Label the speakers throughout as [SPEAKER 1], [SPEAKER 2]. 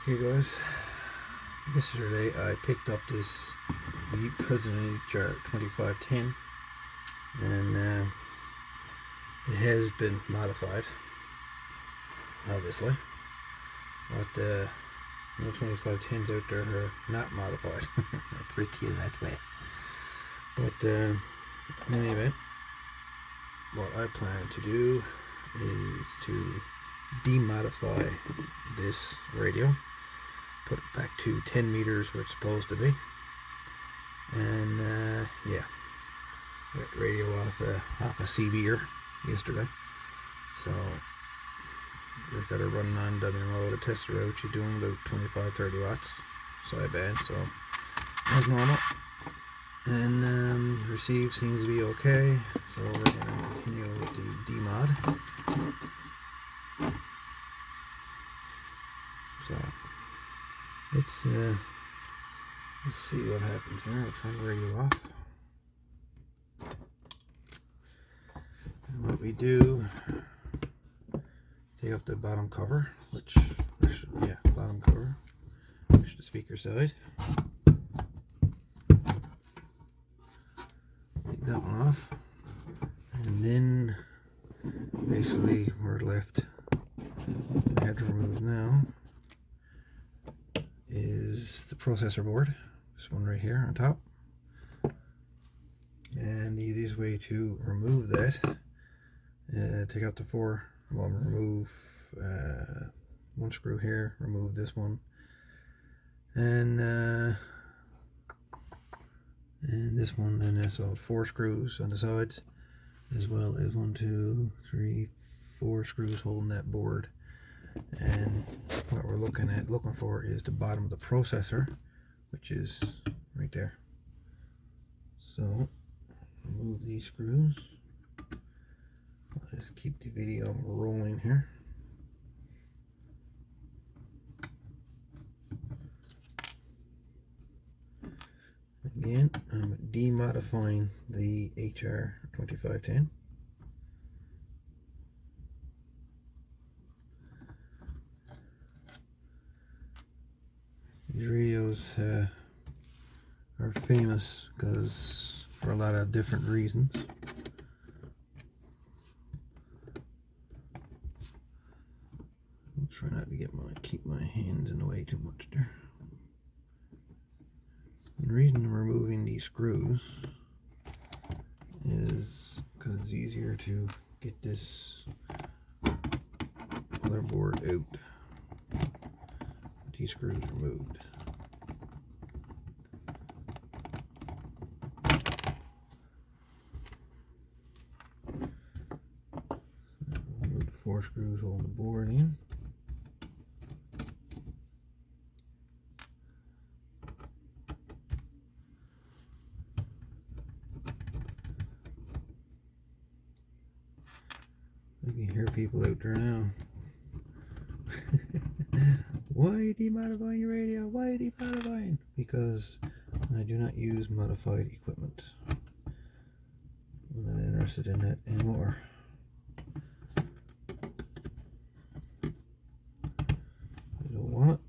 [SPEAKER 1] Hey guys, yesterday I picked up this President hr2510 and it has been modified, obviously, but the 2510s out there are not modified. I'll put it to you that way. But in any event, what I plan to do is to demodify this radio, put it back to 10 meters where it's supposed to be, and yeah, got radio off a CB'er yesterday, so just got to run on dummy mode to test it out. You're doing about 25-30 watts sideband, so as normal, and receive seems to be okay, so we're going to continue with the demod. So let's see what happens here. I'll turn the radio off. And what we do, take off the bottom cover, bottom cover, push the speaker side. Take that one off, and then basically we're left. We have to remove now is the processor board, this one right here on top, and the easiest way to remove that, take out the remove one screw here, remove this one, and this one, and there's all 4 screws on the sides, as well as 1, 2, 3, 4 screws holding that board. And what we're looking for is the bottom of the processor, which is right there. So remove these screws. I'll just keep the video rolling here. Again, I'm demodifying the hr2510. These radios are famous for a lot of different reasons. I'll try not to keep my hands in the way too much there. And the reason I'm removing these screws is because it's easier to get this motherboard out. These screws removed. Remove the 4 screws holding the board in. I can hear people out there now. Why are you demodifying your radio? Why are you demodifying? Because I do not use modified equipment. I'm not interested in that anymore. I don't want it.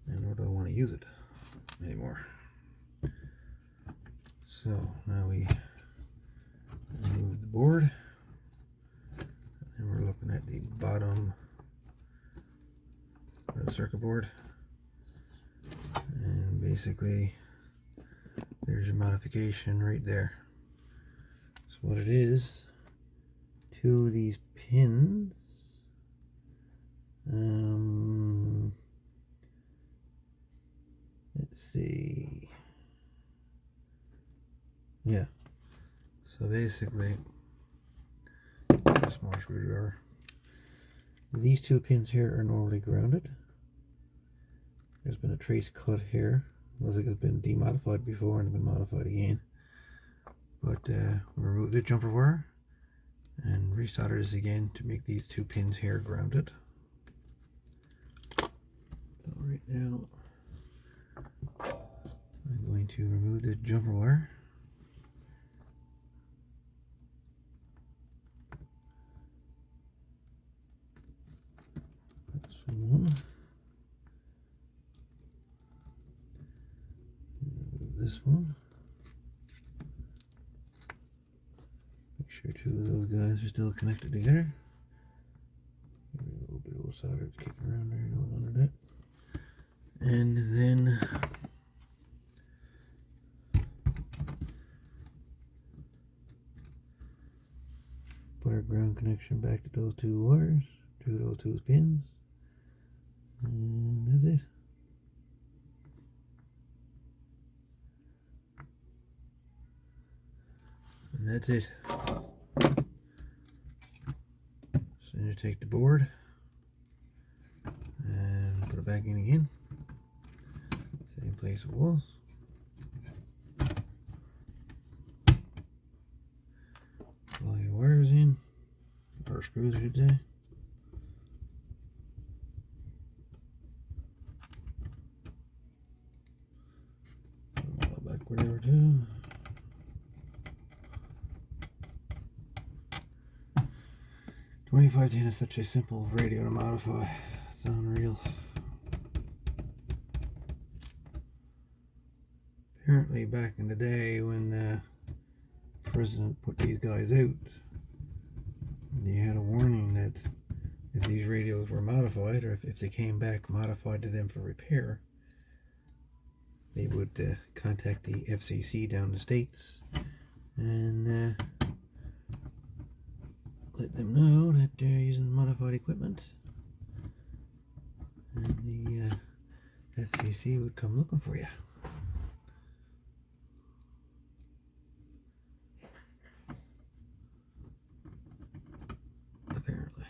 [SPEAKER 1] And nor do I want to use it anymore. So now we remove the board. We're looking at the bottom of the circuit board, and basically there's a modification right there. So what it is, 2 of these pins, let's see, yeah, so basically a small screwdriver. These 2 pins here are normally grounded. There's been a trace cut here. Looks like it's been demodified before and been modified again. But we'll remove the jumper wire and resolder this again to make these 2 pins here grounded. So right now I'm going to remove the jumper wire. this one. Make sure two of those guys are still connected together. Maybe a little bit of old solder kicking around there, going under that. And then put our ground connection back to those two wires, to those two pins. And that's it. And that's it. So you take the board and put it back in again. Same place it was. Pull your wires in, or screws I should say. Put them all back whatever too. hr2510 is such a simple radio to modify. It's unreal. Apparently back in the day when the president put these guys out, they had a warning that if these radios were modified, or if they came back modified to them for repair, they would contact the FCC down the States and let them know that they're using modified equipment, and the FCC would come looking for you. Apparently.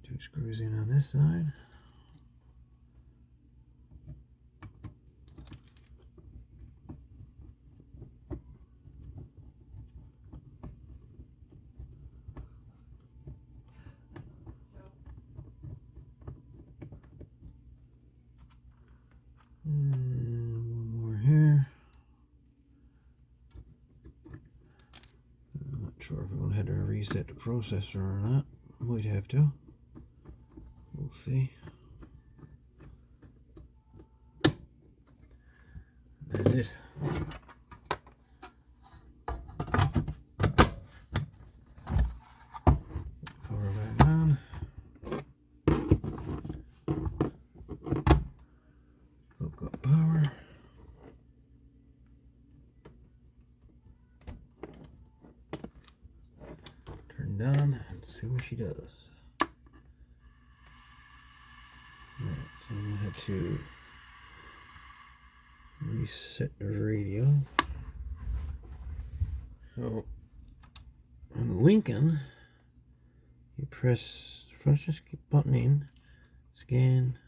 [SPEAKER 1] Two screws in on this side. And one more here. I'm not sure if we're going to have to reset the processor or not. Might have to. We'll see. That's it. Cover back on. Hook up power. Turn down and see what she does. Alright, so I'm going to have to reset the radio. So on Lincoln, you press first, just keep button in, scan,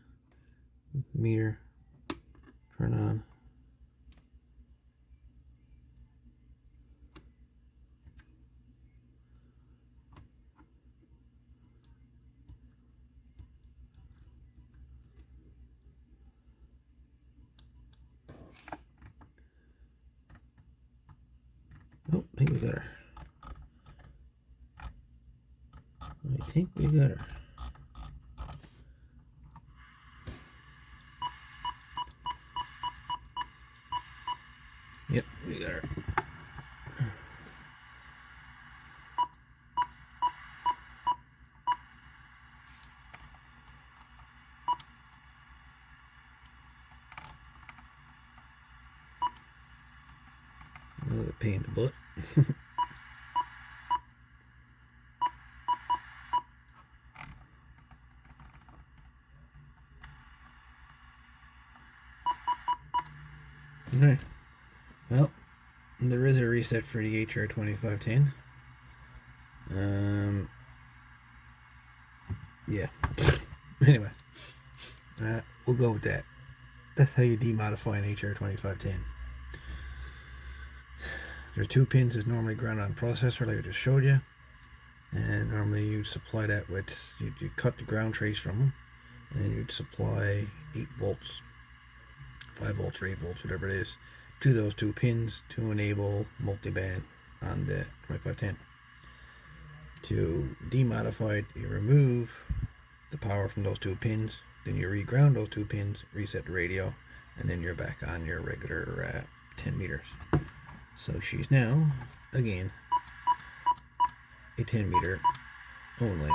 [SPEAKER 1] meter, turn on. Oh, I think we got her. I think we got her. Yep, we got her. Another pain in the butt. Okay. Well, there is a reset for the hr2510. Yeah. Anyway, we'll go with that. That's how you demodify an hr2510. There's two pins that's normally ground on processor, like I just showed you, and normally you supply that with, you cut the ground trace from them, and then you'd supply 8 volts, 5 volts or 8 volts, whatever it is, to those two pins to enable multiband on the 2510. To demodify it, you remove the power from those two pins, then you reground those two pins, reset the radio, and then you're back on your regular 10 meters. So she's now, again, a 10 meter only.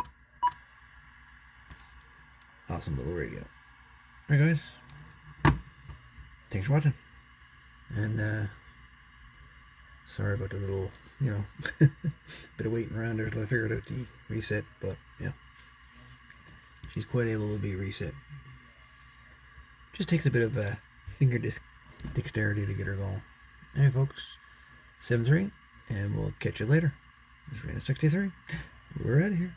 [SPEAKER 1] Awesome little radio. Alright guys, thanks for watching. And sorry about the little, bit of waiting around there till I figured out the reset, but yeah, she's quite able to be reset. Just takes a bit of finger dexterity to get her going. Alright folks, 7-3, and we'll catch you later. This is Radionuts 63. We're out of here.